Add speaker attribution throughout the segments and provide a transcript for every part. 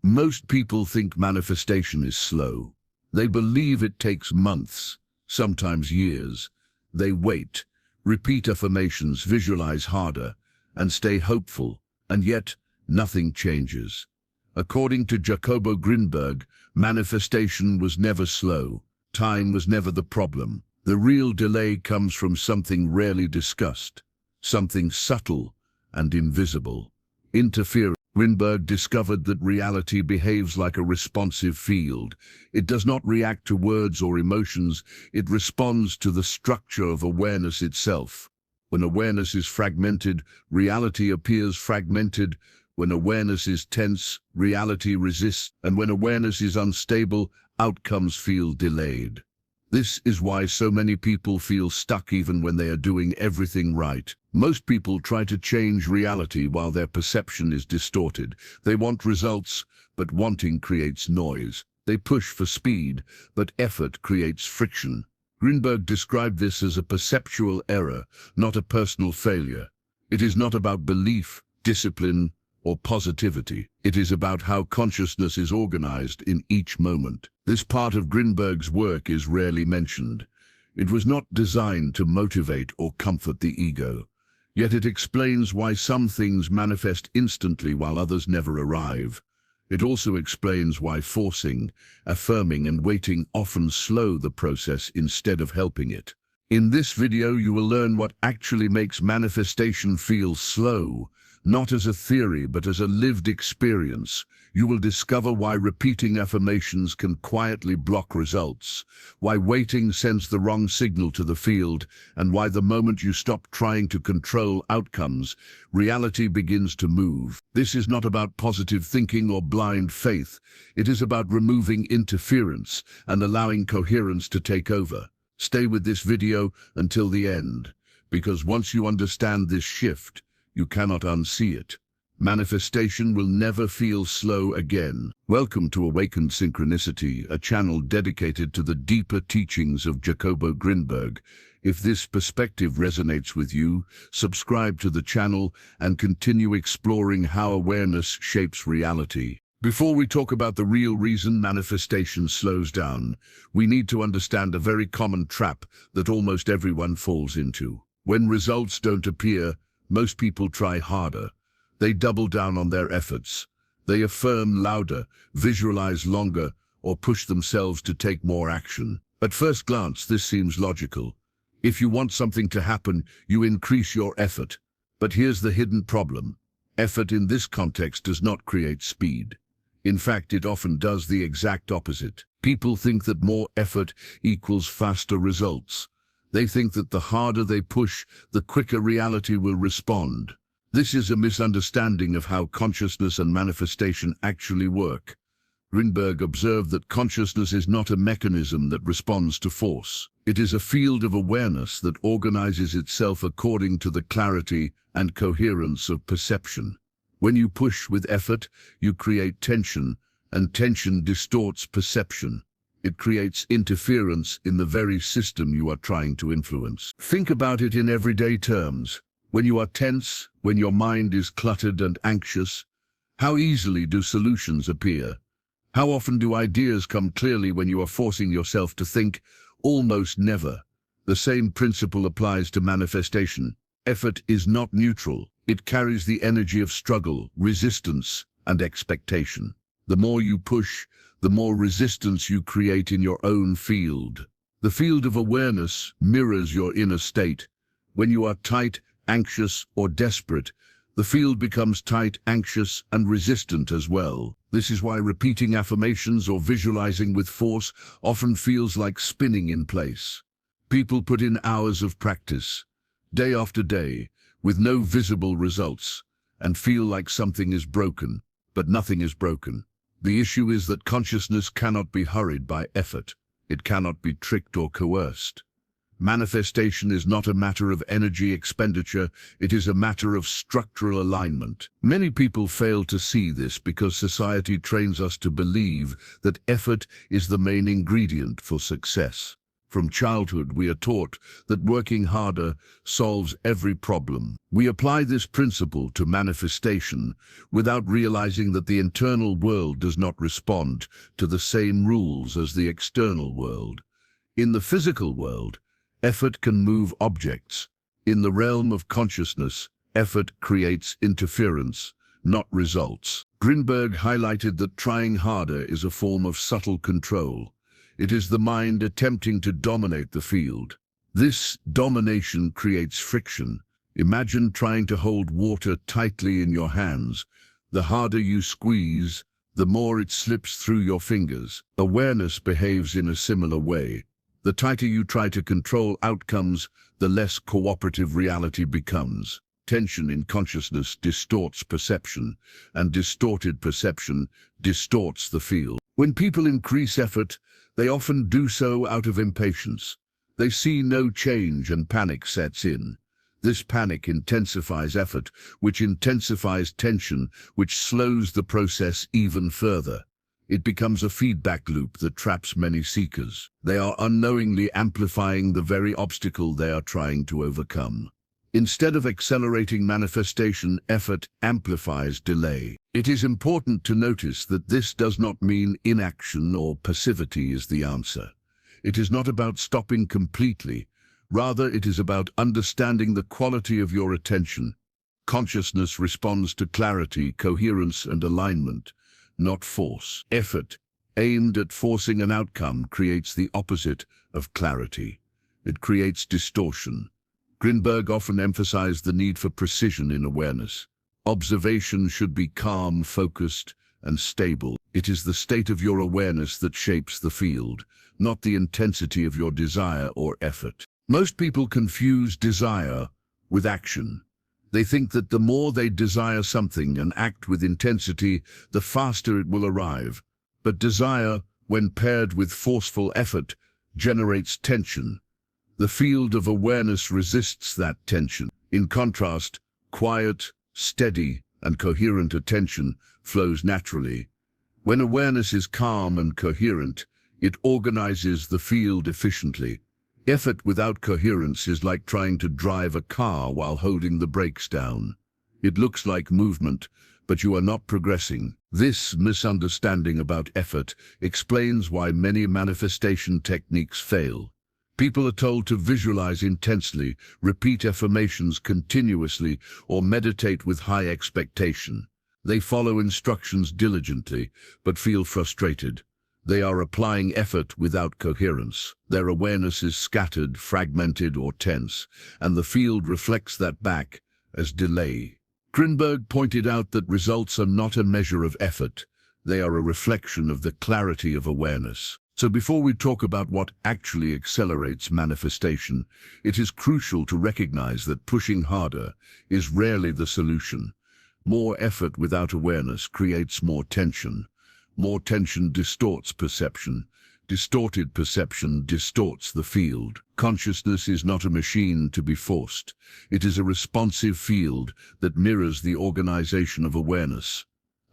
Speaker 1: Most people think manifestation is slow. They believe it takes months, sometimes years. They wait, repeat affirmations, visualize harder, and stay hopeful, and yet nothing changes. According to Jacobo Grinberg, manifestation was never slow. Time was never the problem. The real delay comes from something rarely discussed, something subtle and invisible. Interference. Grinberg discovered that reality behaves like a responsive field. It does not react to words or emotions, it responds to the structure of awareness itself. When awareness is fragmented, reality appears fragmented. When awareness is tense, reality resists, and when awareness is unstable, outcomes feel delayed. This is why so many people feel stuck even when they are doing everything right. Most people try to change reality while their perception is distorted. They want results, but wanting creates noise. They push for speed, but effort creates friction. Grinberg described this as a perceptual error, not a personal failure. It is not about belief, discipline, or positivity. It is about how consciousness is organized in each moment. This part of Grinberg's work is rarely mentioned. It was not designed to motivate or comfort the ego. Yet it explains why some things manifest instantly while others never arrive. It also explains why forcing, affirming, and waiting often slow the process instead of helping it. In this video, you will learn what actually makes manifestation feel slow, not as a theory, but as a lived experience. You will discover why repeating affirmations can quietly block results, why waiting sends the wrong signal to the field, and why the moment you stop trying to control outcomes, reality begins to move. This is not about positive thinking or blind faith. It is about removing interference and allowing coherence to take over. Stay with this video until the end, because once you understand this shift, you cannot unsee it. Manifestation will never feel slow again. Welcome to Awakened Synchronicity, a channel dedicated to the deeper teachings of Jacobo Grinberg. If this perspective resonates with you, subscribe to the channel and continue exploring how awareness shapes reality. Before we talk about the real reason manifestation slows down, we need to understand a very common trap that almost everyone falls into. When results don't appear, most people try harder. They double down on their efforts. They affirm louder, visualize longer, or push themselves to take more action. At first glance, this seems logical. If you want something to happen, you increase your effort. But here's the hidden problem. Effort in this context does not create speed. In fact, it often does the exact opposite. People think that more effort equals faster results. They think that the harder they push, the quicker reality will respond. This is a misunderstanding of how consciousness and manifestation actually work. Grinberg observed that consciousness is not a mechanism that responds to force. It is a field of awareness that organizes itself according to the clarity and coherence of perception. When you push with effort, you create tension, and tension distorts perception. It creates interference in the very system you are trying to influence. Think about it in everyday terms. When you are tense, when your mind is cluttered and anxious, how easily do solutions appear? How often do ideas come clearly when you are forcing yourself to think? Almost never. The same principle applies to manifestation. Effort is not neutral. It carries the energy of struggle, resistance, and expectation. The more you push, the more resistance you create in your own field. The field of awareness mirrors your inner state. When you are tight, anxious, or desperate, the field becomes tight, anxious, and resistant as well. This is why repeating affirmations or visualizing with force often feels like spinning in place. People put in hours of practice, day after day, with no visible results, and feel like something is broken, but nothing is broken. The issue is that consciousness cannot be hurried by effort. It cannot be tricked or coerced. Manifestation is not a matter of energy expenditure, it is a matter of structural alignment. Many people fail to see this because society trains us to believe that effort is the main ingredient for success. From childhood, we are taught that working harder solves every problem. We apply this principle to manifestation without realizing that the internal world does not respond to the same rules as the external world. In the physical world, effort can move objects. In the realm of consciousness, effort creates interference, not results. Grinberg highlighted that trying harder is a form of subtle control. It is the mind attempting to dominate the field. This domination creates friction. Imagine trying to hold water tightly in your hands. The harder you squeeze, the more it slips through your fingers. Awareness behaves in a similar way. The tighter you try to control outcomes, the less cooperative reality becomes. Tension in consciousness distorts perception, and distorted perception distorts the field. When people increase effort, they often do so out of impatience. They see no change and panic sets in. This panic intensifies effort, which intensifies tension, which slows the process even further. It becomes a feedback loop that traps many seekers. They are unknowingly amplifying the very obstacle they are trying to overcome. Instead of accelerating manifestation, effort amplifies delay. It is important to notice that this does not mean inaction or passivity is the answer. It is not about stopping completely. Rather, it is about understanding the quality of your attention. Consciousness responds to clarity, coherence, and alignment, not force. Effort aimed at forcing an outcome creates the opposite of clarity. It creates distortion. Grinberg often emphasized the need for precision in awareness. Observation should be calm, focused, and stable. It is the state of your awareness that shapes the field, not the intensity of your desire or effort. Most people confuse desire with action. They think that the more they desire something and act with intensity, the faster it will arrive. But desire, when paired with forceful effort, generates tension. The field of awareness resists that tension. In contrast, quiet, steady, and coherent attention flows naturally. When awareness is calm and coherent, it organizes the field efficiently. Effort without coherence is like trying to drive a car while holding the brakes down. It looks like movement, but you are not progressing. This misunderstanding about effort explains why many manifestation techniques fail. People are told to visualize intensely, repeat affirmations continuously, or meditate with high expectation. They follow instructions diligently, but feel frustrated. They are applying effort without coherence. Their awareness is scattered, fragmented, or tense, and the field reflects that back as delay. Grinberg pointed out that results are not a measure of effort. They are a reflection of the clarity of awareness. So before we talk about what actually accelerates manifestation, it is crucial to recognize that pushing harder is rarely the solution. More effort without awareness creates more tension. More tension distorts perception. Distorted perception distorts the field. Consciousness is not a machine to be forced. It is a responsive field that mirrors the organization of awareness.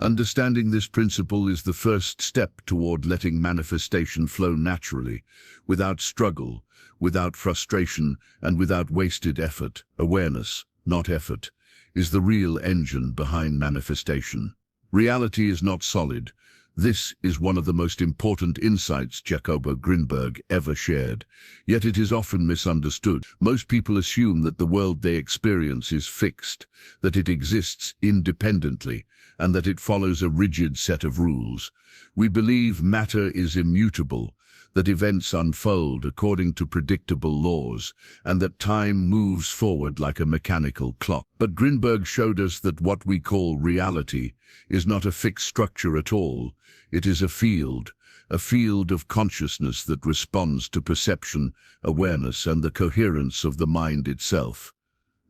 Speaker 1: Understanding this principle is the first step toward letting manifestation flow naturally, without struggle, without frustration, and without wasted effort. Awareness, not effort, is the real engine behind manifestation. Reality is not solid. This is one of the most important insights Jacobo Grinberg ever shared, yet it is often misunderstood. Most people assume that the world they experience is fixed, that it exists independently, and that it follows a rigid set of rules. We believe matter is immutable, that events unfold according to predictable laws, and that time moves forward like a mechanical clock. But Grinberg showed us that what we call reality is not a fixed structure at all. It is a field of consciousness that responds to perception, awareness, and the coherence of the mind itself.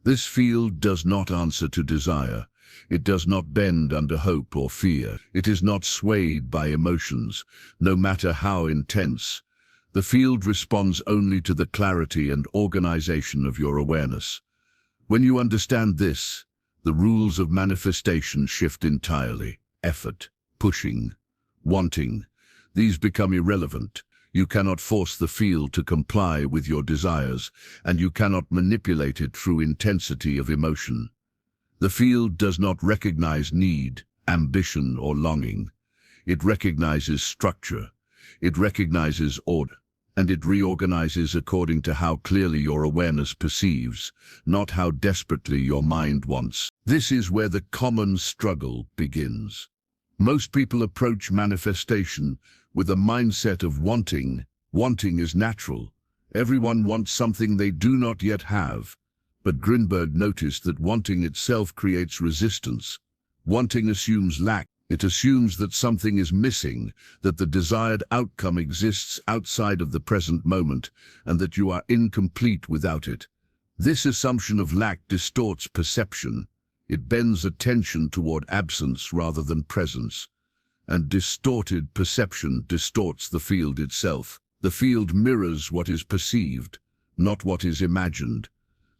Speaker 1: This field does not answer to desire. It does not bend under hope or fear. It is not swayed by emotions, no matter how intense. The field responds only to the clarity and organization of your awareness. When you understand this, the rules of manifestation shift entirely. Effort, pushing, wanting, these become irrelevant. You cannot force the field to comply with your desires, and you cannot manipulate it through intensity of emotion. The field does not recognize need, ambition, or longing. It recognizes structure. It recognizes order. And it reorganizes according to how clearly your awareness perceives, not how desperately your mind wants. This is where the common struggle begins. Most people approach manifestation with a mindset of wanting. Wanting is natural. Everyone wants something they do not yet have. But Grinberg noticed that wanting itself creates resistance. Wanting assumes lack. It assumes that something is missing, that the desired outcome exists outside of the present moment, and that you are incomplete without it. This assumption of lack distorts perception. It bends attention toward absence rather than presence. And distorted perception distorts the field itself. The field mirrors what is perceived, not what is imagined.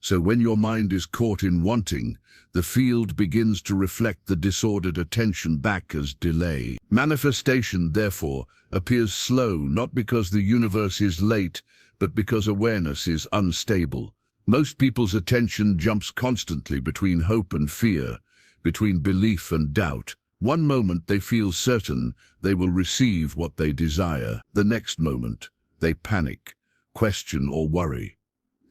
Speaker 1: So when your mind is caught in wanting, the field begins to reflect the disordered attention back as delay. Manifestation, therefore, appears slow not because the universe is late, but because awareness is unstable. Most people's attention jumps constantly between hope and fear, between belief and doubt. One moment they feel certain they will receive what they desire. The next moment, they panic, question, or worry.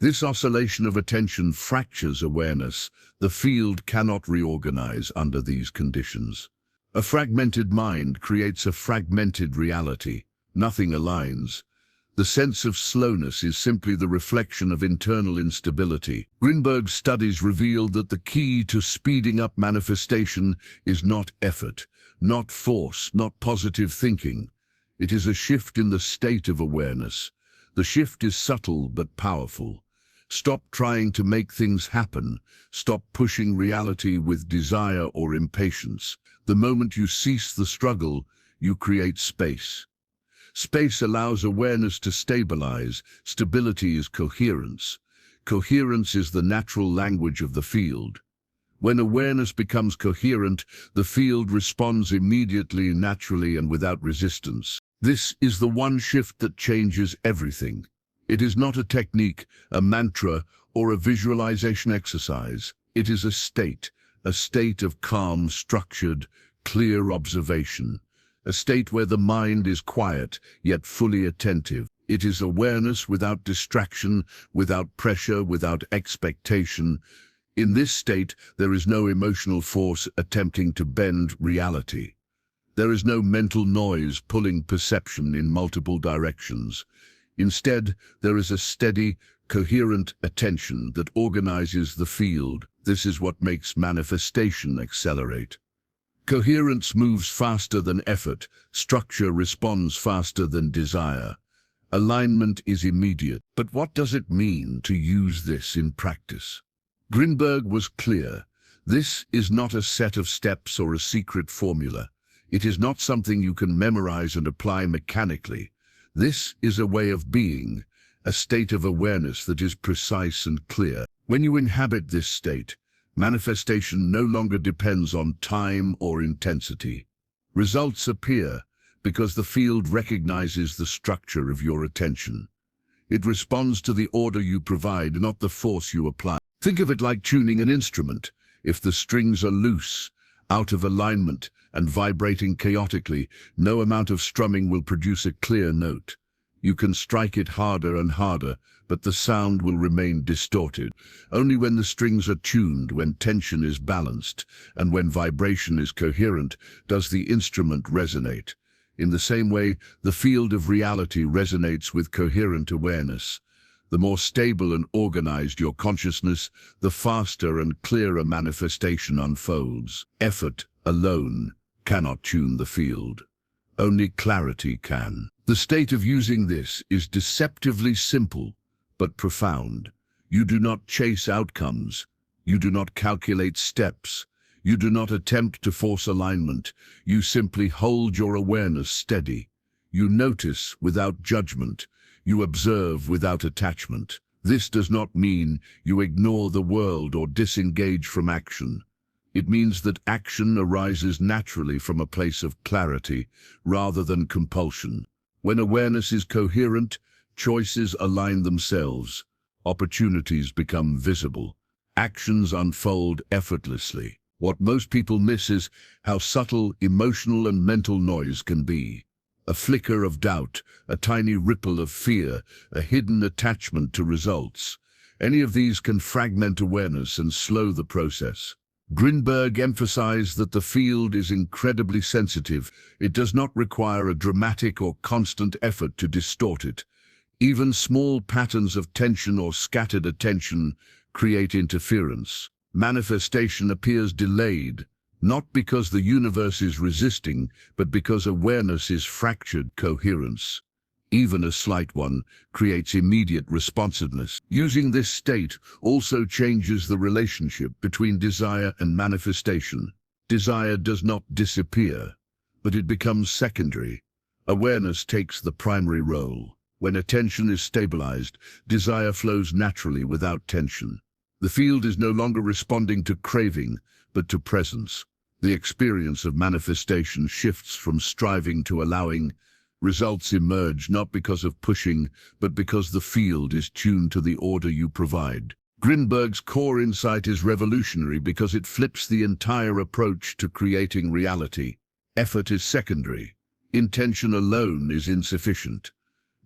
Speaker 1: This oscillation of attention fractures awareness. The field cannot reorganize under these conditions. A fragmented mind creates a fragmented reality. Nothing aligns. The sense of slowness is simply the reflection of internal instability. Grinberg's studies reveal that the key to speeding up manifestation is not effort, not force, not positive thinking. It is a shift in the state of awareness. The shift is subtle but powerful. Stop trying to make things happen. Stop pushing reality with desire or impatience. The moment you cease the struggle, you create space. Space allows awareness to stabilize. Stability is coherence. Coherence is the natural language of the field. When awareness becomes coherent, the field responds immediately, naturally, and without resistance. This is the one shift that changes everything. It is not a technique, a mantra, or a visualization exercise. It is a state of calm, structured, clear observation, a state where the mind is quiet, yet fully attentive. It is awareness without distraction, without pressure, without expectation. In this state, there is no emotional force attempting to bend reality. There is no mental noise pulling perception in multiple directions. Instead, there is a steady, coherent attention that organizes the field. This is what makes manifestation accelerate. Coherence moves faster than effort. Structure responds faster than desire. Alignment is immediate. But what does it mean to use this in practice? Grinberg was clear. This is not a set of steps or a secret formula. It is not something you can memorize and apply mechanically. This is a way of being, a state of awareness that is precise and clear. When you inhabit this state, manifestation no longer depends on time or intensity. Results appear because the field recognizes the structure of your attention. It responds to the order you provide, not the force you apply. Think of it like tuning an instrument. If the strings are loose, out of alignment, and vibrating chaotically, no amount of strumming will produce a clear note. You can strike it harder and harder, but the sound will remain distorted. Only when the strings are tuned, when tension is balanced, and when vibration is coherent, does the instrument resonate. In the same way, the field of reality resonates with coherent awareness. The more stable and organized your consciousness, the faster and clearer manifestation unfolds. Effort alone cannot tune the field. Only clarity can. The state of using this is deceptively simple, but profound. You do not chase outcomes. You do not calculate steps. You do not attempt to force alignment. You simply hold your awareness steady. You notice without judgment. You observe without attachment. This does not mean you ignore the world or disengage from action. It means that action arises naturally from a place of clarity rather than compulsion. When awareness is coherent, choices align themselves, opportunities become visible, actions unfold effortlessly. What most people miss is how subtle emotional and mental noise can be. A flicker of doubt, a tiny ripple of fear, a hidden attachment to results. Any of these can fragment awareness and slow the process. Grinberg emphasized that the field is incredibly sensitive. It does not require a dramatic or constant effort to distort it. Even small patterns of tension or scattered attention create interference. Manifestation appears delayed, not because the universe is resisting, but because awareness is fractured. Coherence, even a slight one, creates immediate responsiveness. Using this state also changes the relationship between desire and manifestation. Desire does not disappear, but it becomes secondary. Awareness takes the primary role. When attention is stabilized, desire flows naturally without tension. The field is no longer responding to craving, but to presence. The experience of manifestation shifts from striving to allowing. Results emerge not because of pushing, but because the field is tuned to the order you provide. Grinberg's core insight is revolutionary because it flips the entire approach to creating reality. Effort is secondary. Intention alone is insufficient.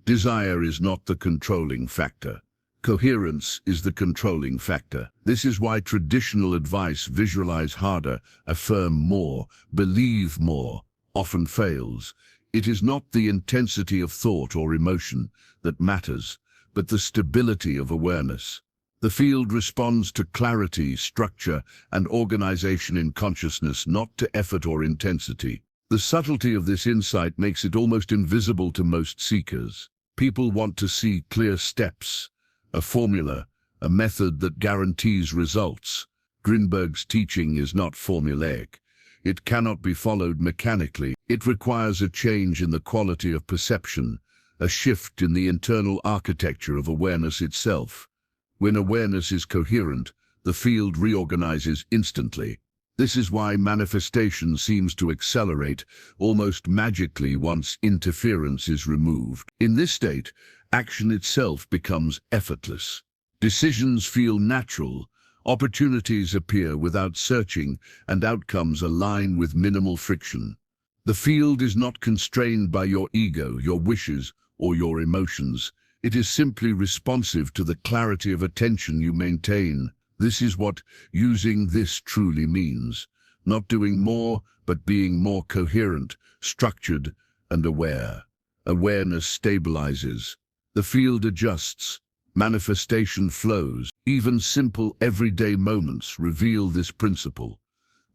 Speaker 1: Desire is not the controlling factor. Coherence is the controlling factor. This is why traditional advice, visualize harder, affirm more, believe more, often fails. It is not the intensity of thought or emotion that matters, but the stability of awareness. The field responds to clarity, structure, and organization in consciousness, not to effort or intensity. The subtlety of this insight makes it almost invisible to most seekers. People want to see clear steps, a formula, a method that guarantees results. Grinberg's teaching is not formulaic. It cannot be followed mechanically. It requires a change in the quality of perception, a shift in the internal architecture of awareness itself. When awareness is coherent, the field reorganizes instantly. This is why manifestation seems to accelerate almost magically once interference is removed. In this state, action itself becomes effortless. Decisions feel natural, opportunities appear without searching, and outcomes align with minimal friction. The field is not constrained by your ego, your wishes, or your emotions. It is simply responsive to the clarity of attention you maintain. This is what using this truly means. Not doing more, but being more coherent, structured, and aware. Awareness stabilizes. The field adjusts. Manifestation flows. Even simple everyday moments reveal this principle.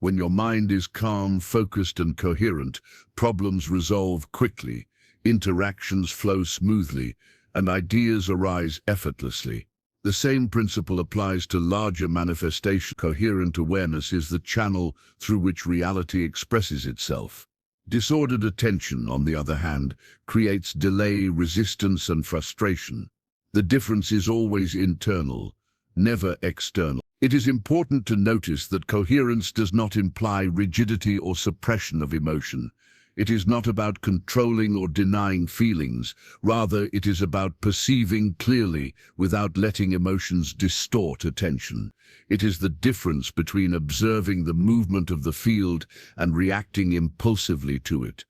Speaker 1: When your mind is calm, focused, and coherent, problems resolve quickly, interactions flow smoothly, and ideas arise effortlessly. The same principle applies to larger manifestation. Coherent awareness is the channel through which reality expresses itself. Disordered attention, on the other hand, creates delay, resistance, and frustration. The difference is always internal, never external. It is important to notice that coherence does not imply rigidity or suppression of emotion. It is not about controlling or denying feelings. Rather, it is about perceiving clearly without letting emotions distort attention. It is the difference between observing the movement of the field and reacting impulsively to it.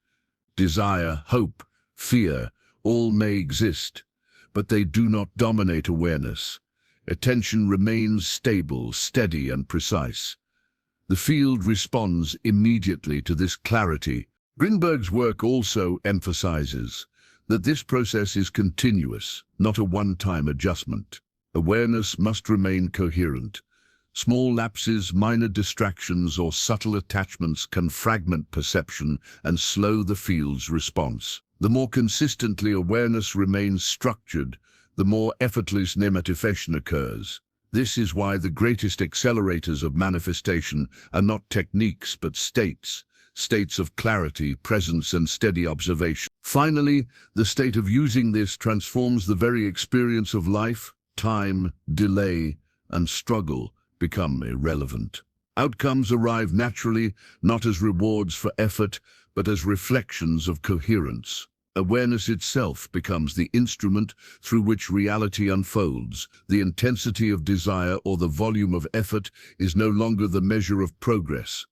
Speaker 1: Desire, hope, fear, all may exist, but they do not dominate awareness. Attention remains stable, steady, and precise. The field responds immediately to this clarity. Grinberg's work also emphasizes that this process is continuous, not a one-time adjustment. Awareness must remain coherent. Small lapses, minor distractions, or subtle attachments can fragment perception and slow the field's response. The more consistently awareness remains structured, the more effortless manifestation occurs. This is why the greatest accelerators of manifestation are not techniques but states of clarity, presence, and steady observation. Finally, the state of using this transforms the very experience of life. Time, delay, and struggle become irrelevant. Outcomes arrive naturally, not as rewards for effort, but as reflections of coherence. Awareness itself becomes the instrument through which reality unfolds. The intensity of desire or the volume of effort is no longer the measure of progress.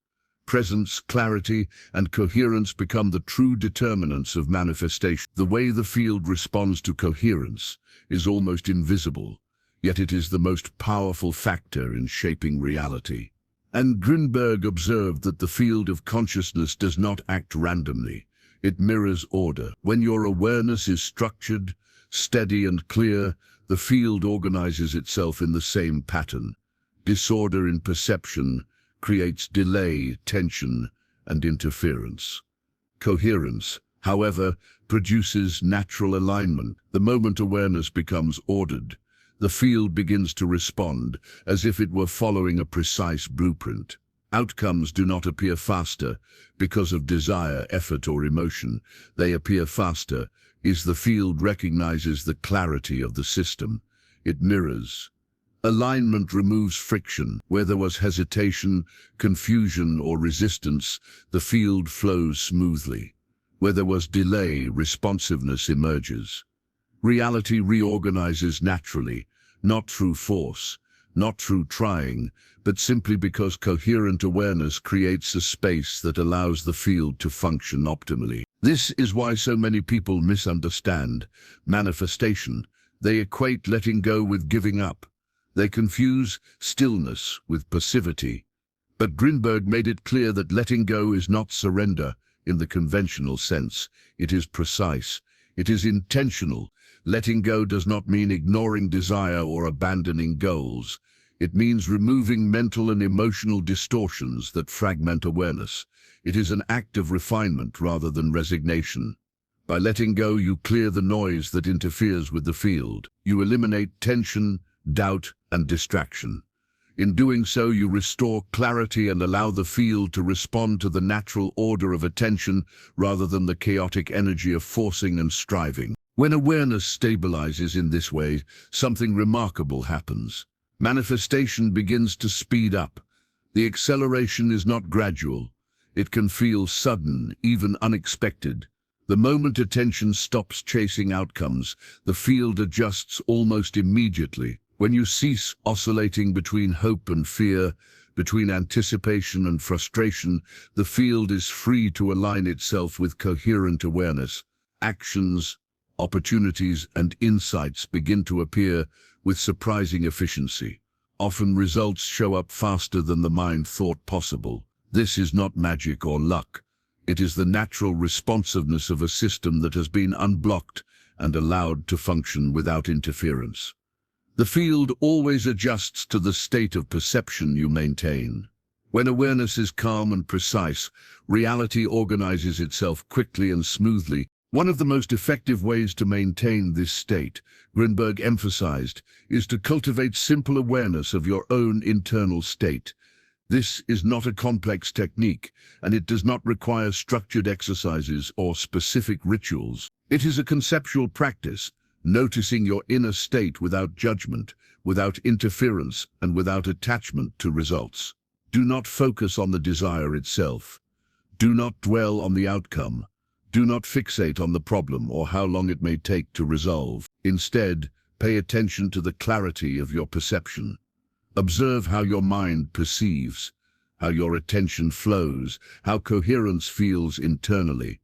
Speaker 1: Presence, clarity, and coherence become the true determinants of manifestation. The way the field responds to coherence is almost invisible, yet it is the most powerful factor in shaping reality. And Grinberg observed that the field of consciousness does not act randomly. It mirrors order. When your awareness is structured, steady and clear, the field organizes itself in the same pattern. Disorder in perception creates delay, tension, and interference. Coherence, however, produces natural alignment. The moment awareness becomes ordered, the field begins to respond as if it were following a precise blueprint. Outcomes do not appear faster because of desire, effort, or emotion. They appear faster as the field recognizes the clarity of the system. It mirrors. Alignment removes friction. Where there was hesitation, confusion, or resistance, the field flows smoothly. Where there was delay, responsiveness emerges. Reality reorganizes naturally, not through force, not through trying, but simply because coherent awareness creates a space that allows the field to function optimally. This is why so many people misunderstand manifestation. They equate letting go with giving up. They confuse stillness with passivity. But Grinberg made it clear that letting go is not surrender in the conventional sense. It is precise. It is intentional. Letting go does not mean ignoring desire or abandoning goals. It means removing mental and emotional distortions that fragment awareness. It is an act of refinement rather than resignation. By letting go, you clear the noise that interferes with the field. You eliminate tension, doubt, and distraction. In doing so, you restore clarity and allow the field to respond to the natural order of attention rather than the chaotic energy of forcing and striving. When awareness stabilizes in this way, something remarkable happens. Manifestation begins to speed up. The acceleration is not gradual. It can feel sudden, even unexpected. The moment attention stops chasing outcomes, the field adjusts almost immediately. When you cease oscillating between hope and fear, between anticipation and frustration, the field is free to align itself with coherent awareness. Actions, opportunities, and insights begin to appear with surprising efficiency. Often results show up faster than the mind thought possible. This is not magic or luck. It is the natural responsiveness of a system that has been unblocked and allowed to function without interference. The field always adjusts to the state of perception you maintain. When awareness is calm and precise, reality organizes itself quickly and smoothly. One of the most effective ways to maintain this state, Grinberg emphasized, is to cultivate simple awareness of your own internal state. This is not a complex technique, and it does not require structured exercises or specific rituals. It is a conceptual practice, noticing your inner state without judgment, without interference, and without attachment to results. Do not focus on the desire itself. Do not dwell on the outcome. Do not fixate on the problem or how long it may take to resolve. Instead, pay attention to the clarity of your perception. Observe how your mind perceives, how your attention flows, how coherence feels internally.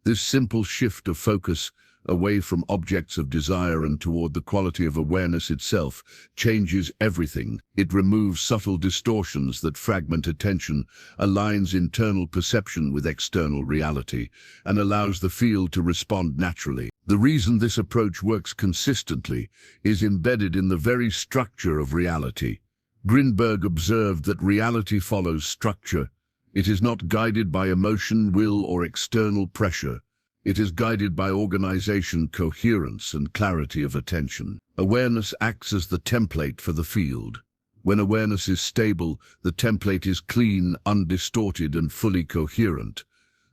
Speaker 1: This simple shift of focus away from objects of desire and toward the quality of awareness itself changes everything. It removes subtle distortions that fragment attention, aligns internal perception with external reality, and allows the field to respond naturally. The reason this approach works consistently is embedded in the very structure of reality. Grinberg observed that reality follows structure. It is not guided by emotion, will, or external pressure. It is guided by organization, coherence, and clarity of attention. Awareness acts as the template for the field. When awareness is stable, the template is clean, undistorted, and fully coherent.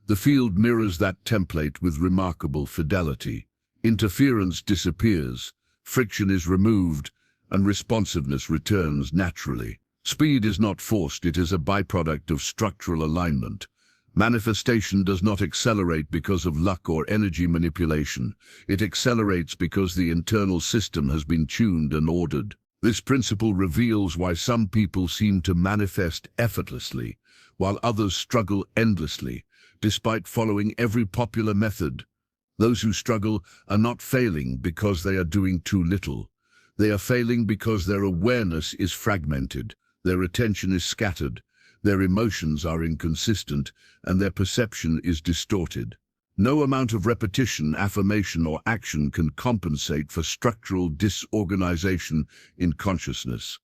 Speaker 1: The field mirrors that template with remarkable fidelity. Interference disappears, friction is removed, and responsiveness returns naturally. Speed is not forced, it is a byproduct of structural alignment. Manifestation does not accelerate because of luck or energy manipulation. It accelerates because the internal system has been tuned and ordered. This principle reveals why some people seem to manifest effortlessly, while others struggle endlessly, despite following every popular method. Those who struggle are not failing because they are doing too little. They are failing because their awareness is fragmented, their attention is scattered, their emotions are inconsistent, and their perception is distorted. No amount of repetition, affirmation, or action can compensate for structural disorganization in consciousness.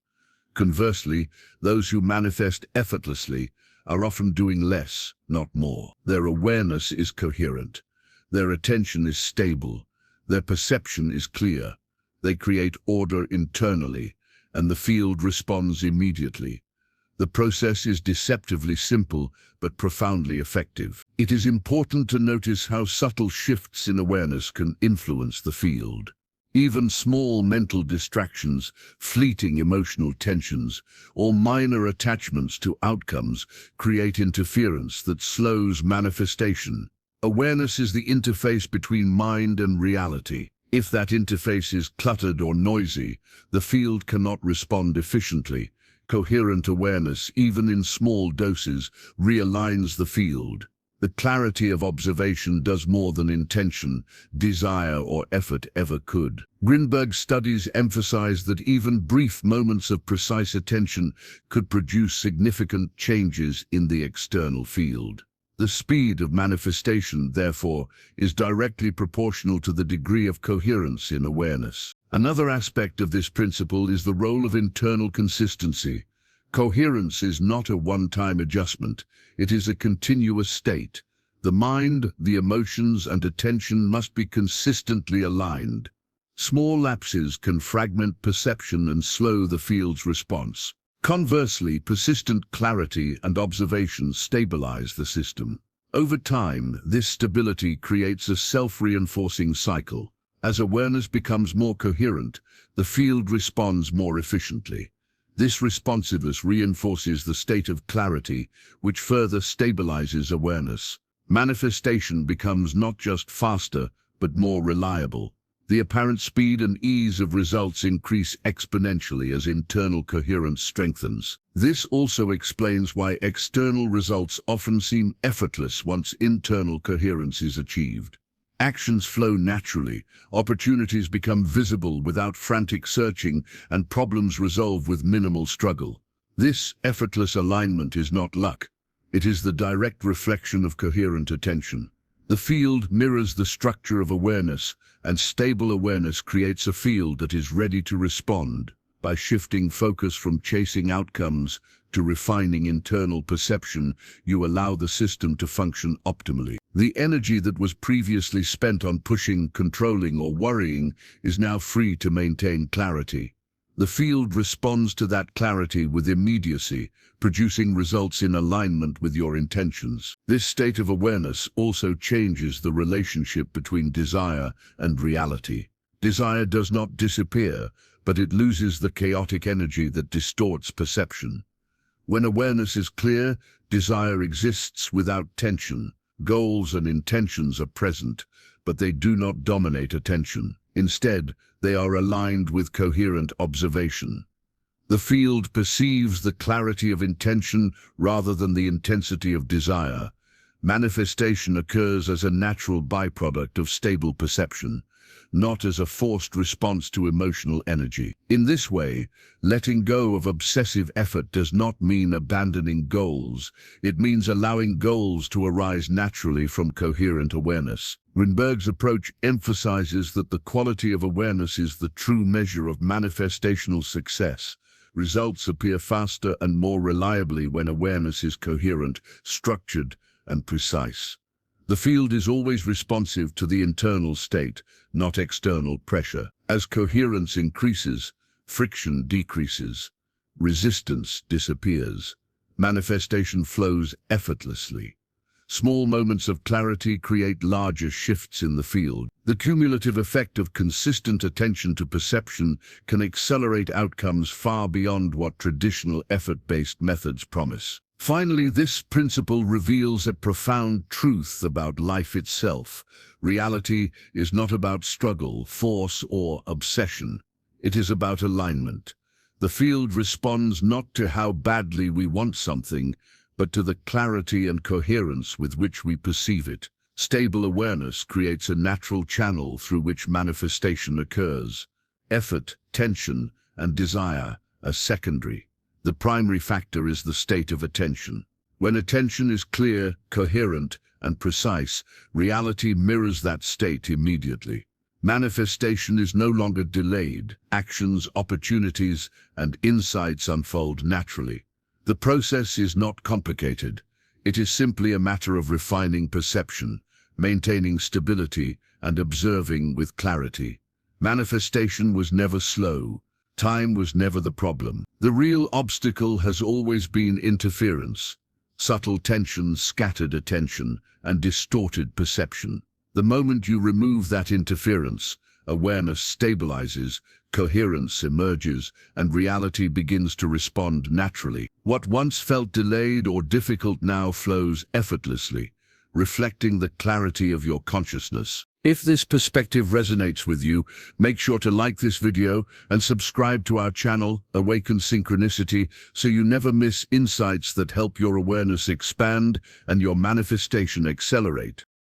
Speaker 1: Conversely, those who manifest effortlessly are often doing less, not more. Their awareness is coherent. Their attention is stable. Their perception is clear. They create order internally, and the field responds immediately. The process is deceptively simple, but profoundly effective. It is important to notice how subtle shifts in awareness can influence the field. Even small mental distractions, fleeting emotional tensions, or minor attachments to outcomes create interference that slows manifestation. Awareness is the interface between mind and reality. If that interface is cluttered or noisy, the field cannot respond efficiently. Coherent awareness, even in small doses, realigns the field. The clarity of observation does more than intention, desire, or effort ever could. Grinberg's studies emphasize that even brief moments of precise attention could produce significant changes in the external field. The speed of manifestation, therefore, is directly proportional to the degree of coherence in awareness. Another aspect of this principle is the role of internal consistency. Coherence is not a one-time adjustment. It is a continuous state. The mind, the emotions, and attention must be consistently aligned. Small lapses can fragment perception and slow the field's response. Conversely, persistent clarity and observation stabilize the system. Over time, this stability creates a self-reinforcing cycle. As awareness becomes more coherent, the field responds more efficiently. This responsiveness reinforces the state of clarity, which further stabilizes awareness. Manifestation becomes not just faster, but more reliable. The apparent speed and ease of results increase exponentially as internal coherence strengthens. This also explains why external results often seem effortless once internal coherence is achieved. Actions flow naturally, opportunities become visible without frantic searching, and problems resolve with minimal struggle. This effortless alignment is not luck. It is the direct reflection of coherent attention. The field mirrors the structure of awareness, and stable awareness creates a field that is ready to respond. By shifting focus from chasing outcomes to refining internal perception, you allow the system to function optimally. The energy that was previously spent on pushing, controlling, or worrying is now free to maintain clarity. The field responds to that clarity with immediacy, producing results in alignment with your intentions. This state of awareness also changes the relationship between desire and reality. Desire does not disappear, but it loses the chaotic energy that distorts perception. When awareness is clear, desire exists without tension. Goals and intentions are present, but they do not dominate attention. Instead, they are aligned with coherent observation. The field perceives the clarity of intention rather than the intensity of desire. Manifestation occurs as a natural byproduct of stable perception, not as a forced response to emotional energy. In this way, letting go of obsessive effort does not mean abandoning goals. It means allowing goals to arise naturally from coherent awareness. Grinberg's approach emphasizes that the quality of awareness is the true measure of manifestational success. Results appear faster and more reliably when awareness is coherent, structured, and precise. The field is always responsive to the internal state, not external pressure. As coherence increases, friction decreases, resistance disappears, manifestation flows effortlessly. Small moments of clarity create larger shifts in the field. The cumulative effect of consistent attention to perception can accelerate outcomes far beyond what traditional effort-based methods promise. Finally, this principle reveals a profound truth about life itself. Reality is not about struggle, force, or obsession. It is about alignment. The field responds not to how badly we want something, but to the clarity and coherence with which we perceive it. Stable awareness creates a natural channel through which manifestation occurs. Effort, tension, and desire are secondary. The primary factor is the state of attention. When attention is clear, coherent, and precise, reality mirrors that state immediately. Manifestation is no longer delayed. Actions, opportunities, and insights unfold naturally. The process is not complicated. It is simply a matter of refining perception, maintaining stability, and observing with clarity. Manifestation was never slow. Time was never the problem. The real obstacle has always been interference. Subtle tensions scattered attention and distorted perception. The moment you remove that interference, awareness stabilizes, coherence emerges, and reality begins to respond naturally. What once felt delayed or difficult now flows effortlessly, reflecting the clarity of your consciousness. If this perspective resonates with you, make sure to like this video and subscribe to our channel, Awaken Synchronicity, so you never miss insights that help your awareness expand and your manifestation accelerate.